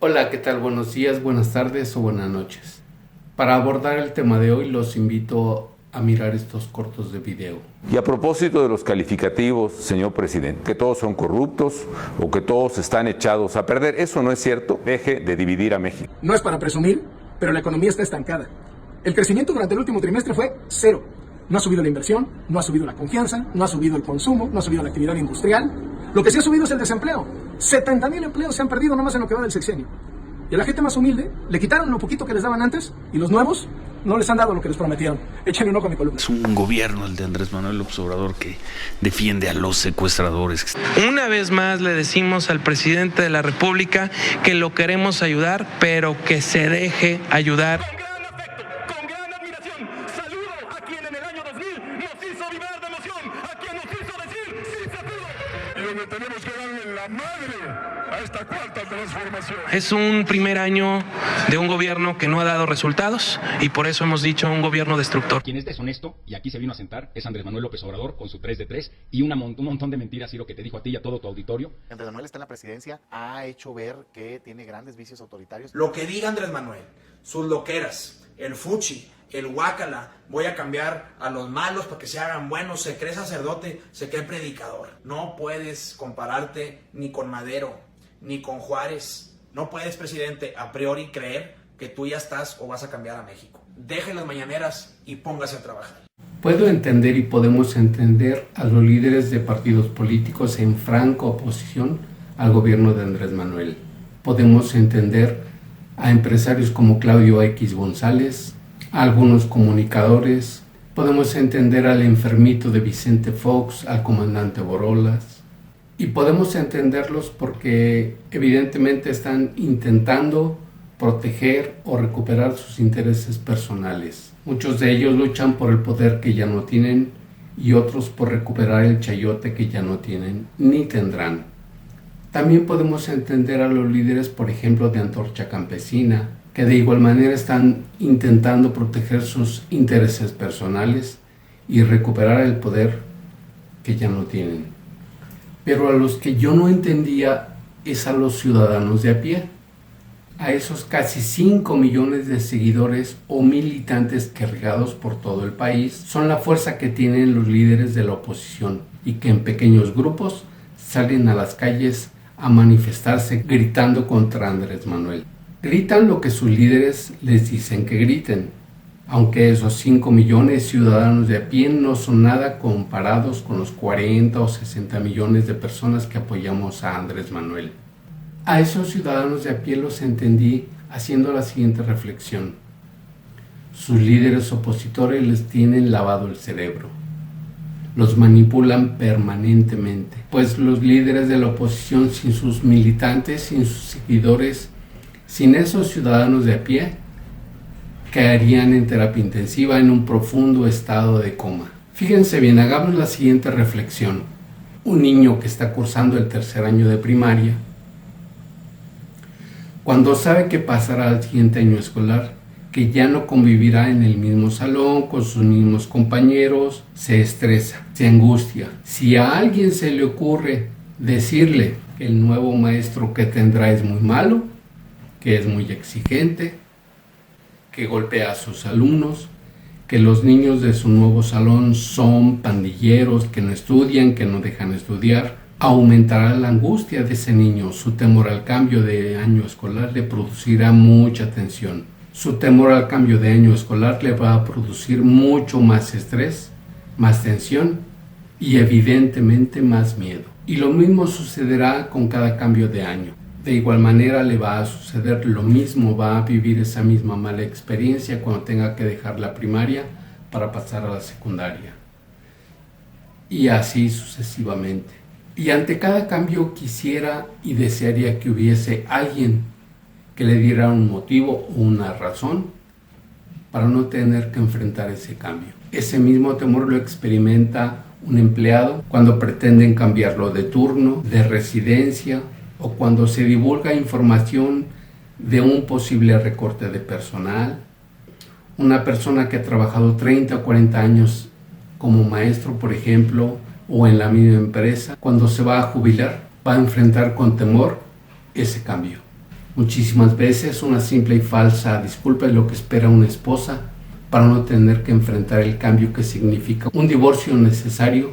Hola, ¿qué tal? Buenos días, buenas tardes o buenas noches. Para abordar el tema de hoy los invito a mirar estos cortos de video. Y a propósito de los calificativos, señor presidente, que todos son corruptos o que todos están echados a perder, eso no es cierto. Deje de dividir a México. No es para presumir, pero la economía está estancada. El crecimiento durante el último trimestre fue cero. No ha subido la inversión, no ha subido la confianza, no ha subido el consumo, no ha subido la actividad industrial. Lo que sí ha subido es el desempleo. 70,000 empleos se han perdido nomás en lo que va del sexenio. Y a la gente más humilde le quitaron lo poquito que les daban antes y los nuevos no les han dado lo que les prometieron. Échenle un ojo a mi columna. Es un gobierno, el de Andrés Manuel López Obrador, que defiende a los secuestradores. Una vez más le decimos al presidente de la República que lo queremos ayudar, pero que se deje ayudar. Con gran afecto, con gran admiración, saludo a quien en el año 2000 nos hizo vibrar de emoción, a quien nos hizo decir sí se pudo. Y donde tenemos que darle la madre a esta cuarta transformación. Es un primer año de un gobierno que no ha dado resultados y por eso hemos dicho un gobierno destructor. Quien es deshonesto, y aquí se vino a sentar, es Andrés Manuel López Obrador con su 3 de 3 y un montón de mentiras, y lo que te dijo a ti y a todo tu auditorio. Andrés Manuel está en la presidencia, ha hecho ver que tiene grandes vicios autoritarios. Lo que diga Andrés Manuel, sus loqueras, el fuchi, el guácala, voy a cambiar a los malos para que se hagan buenos, se cree sacerdote, se cree predicador. No puedes compararte ni con Madero, ni con Juárez. No puedes, presidente, a priori creer que tú ya estás o vas a cambiar a México. Deje las mañaneras y póngase a trabajar. Puedo entender y podemos entender a los líderes de partidos políticos en franca oposición al gobierno de Andrés Manuel. Podemos entender a empresarios como Claudio X González, a algunos comunicadores, podemos entender al enfermito de Vicente Fox, al comandante Borolas, y podemos entenderlos porque evidentemente están intentando proteger o recuperar sus intereses personales. Muchos de ellos luchan por el poder que ya no tienen y otros por recuperar el chayote que ya no tienen ni tendrán. También podemos entender a los líderes, por ejemplo, de Antorcha Campesina, que de igual manera están intentando proteger sus intereses personales y recuperar el poder que ya no tienen. Pero a los que yo no entendía es a los ciudadanos de a pie, a esos casi 5 millones de seguidores o militantes que regados por todo el país son la fuerza que tienen los líderes de la oposición y que en pequeños grupos salen a las calles a manifestarse gritando contra Andrés Manuel. Gritan lo que sus líderes les dicen que griten, aunque esos 5 millones de ciudadanos de a pie no son nada comparados con los 40 o 60 millones de personas que apoyamos a Andrés Manuel. A esos ciudadanos de a pie los entendí haciendo la siguiente reflexión. Sus líderes opositores les tienen lavado el cerebro. Los manipulan permanentemente, pues los líderes de la oposición sin sus militantes, sin sus seguidores, sin esos ciudadanos de a pie, caerían en terapia intensiva en un profundo estado de coma. Fíjense bien, hagamos la siguiente reflexión. Un niño que está cursando el 3er año de primaria, cuando sabe que pasará al siguiente año escolar, que ya no convivirá en el mismo salón con sus mismos compañeros, se estresa, se angustia. Si a alguien se le ocurre decirle que el nuevo maestro que tendrá es muy malo, que es muy exigente, que golpea a sus alumnos, que los niños de su nuevo salón son pandilleros, que no estudian, que no dejan estudiar, aumentará la angustia de ese niño. Su temor al cambio de año escolar le producirá mucha tensión. Su temor al cambio de año escolar le va a producir mucho más estrés, más tensión y evidentemente más miedo. Y lo mismo sucederá con cada cambio de año. De igual manera le va a suceder lo mismo, va a vivir esa misma mala experiencia cuando tenga que dejar la primaria para pasar a la secundaria. Y así sucesivamente. Y ante cada cambio quisiera y desearía que hubiese alguien que le diera un motivo o una razón para no tener que enfrentar ese cambio. Ese mismo temor lo experimenta un empleado cuando pretenden cambiarlo de turno, de residencia, o cuando se divulga información de un posible recorte de personal. Una persona que ha trabajado 30 o 40 años como maestro, por ejemplo, o en la misma empresa, cuando se va a jubilar, va a enfrentar con temor ese cambio. Muchísimas veces una simple y falsa disculpa es lo que espera una esposa para no tener que enfrentar el cambio que significa un divorcio necesario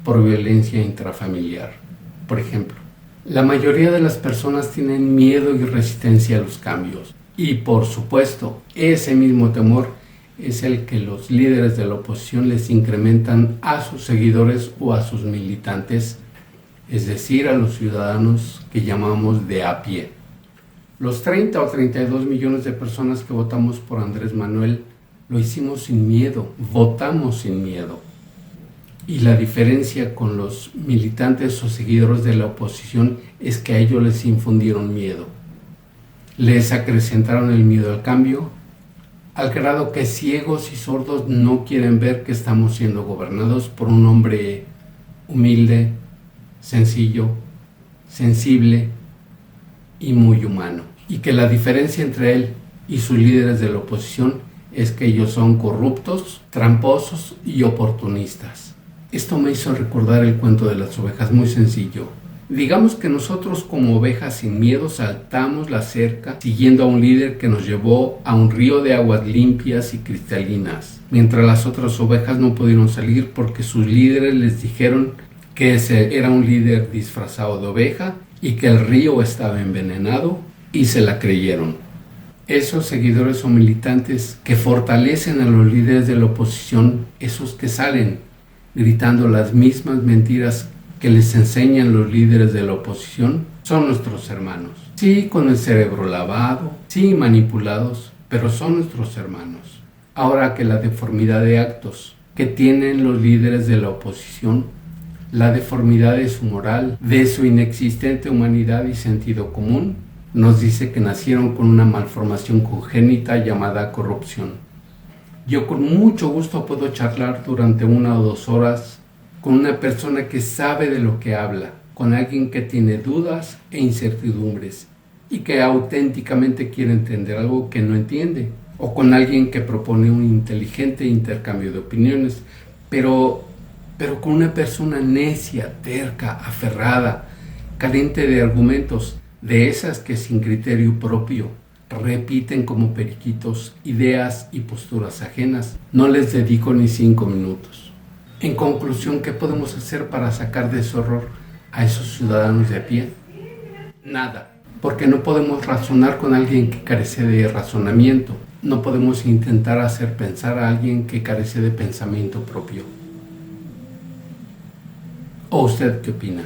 por violencia intrafamiliar. Por ejemplo, la mayoría de las personas tienen miedo y resistencia a los cambios. Y por supuesto, ese mismo temor es el que los líderes de la oposición les incrementan a sus seguidores o a sus militantes, es decir, a los ciudadanos que llamamos de a pie. Los 30 o 32 millones de personas que votamos por Andrés Manuel lo hicimos sin miedo, votamos sin miedo. Y la diferencia con los militantes o seguidores de la oposición es que a ellos les infundieron miedo. Les acrecentaron el miedo al cambio, al grado que ciegos y sordos no quieren ver que estamos siendo gobernados por un hombre humilde, sencillo, sensible y muy humano. Y que la diferencia entre él y sus líderes de la oposición es que ellos son corruptos, tramposos y oportunistas. Esto me hizo recordar el cuento de las ovejas, muy sencillo. Digamos que nosotros como ovejas sin miedo saltamos la cerca siguiendo a un líder que nos llevó a un río de aguas limpias y cristalinas, mientras las otras ovejas no pudieron salir porque sus líderes les dijeron que ese era un líder disfrazado de oveja y que el río estaba envenenado y se la creyeron. Esos seguidores o militantes que fortalecen a los líderes de la oposición, esos que salen gritando las mismas mentiras que les enseñan los líderes de la oposición, son nuestros hermanos. Sí, con el cerebro lavado, sí, manipulados, pero son nuestros hermanos. Ahora que la deformidad de actos que tienen los líderes de la oposición, la deformidad de su moral, de su inexistente humanidad y sentido común, nos dice que nacieron con una malformación congénita llamada corrupción. Yo con mucho gusto puedo charlar durante 1 o 2 horas con una persona que sabe de lo que habla, con alguien que tiene dudas e incertidumbres y que auténticamente quiere entender algo que no entiende, o con alguien que propone un inteligente intercambio de opiniones, pero con una persona necia, terca, aferrada, carente de argumentos, de esas que sin criterio propio repiten como periquitos ideas y posturas ajenas. No les dedico ni 5 minutos. En conclusión, ¿qué podemos hacer para sacar de ese horror a esos ciudadanos de a pie? Nada, porque no podemos razonar con alguien que carece de razonamiento. No podemos intentar hacer pensar a alguien que carece de pensamiento propio. ¿O usted qué opina?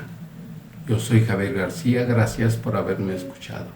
Yo soy Javier García, gracias por haberme escuchado.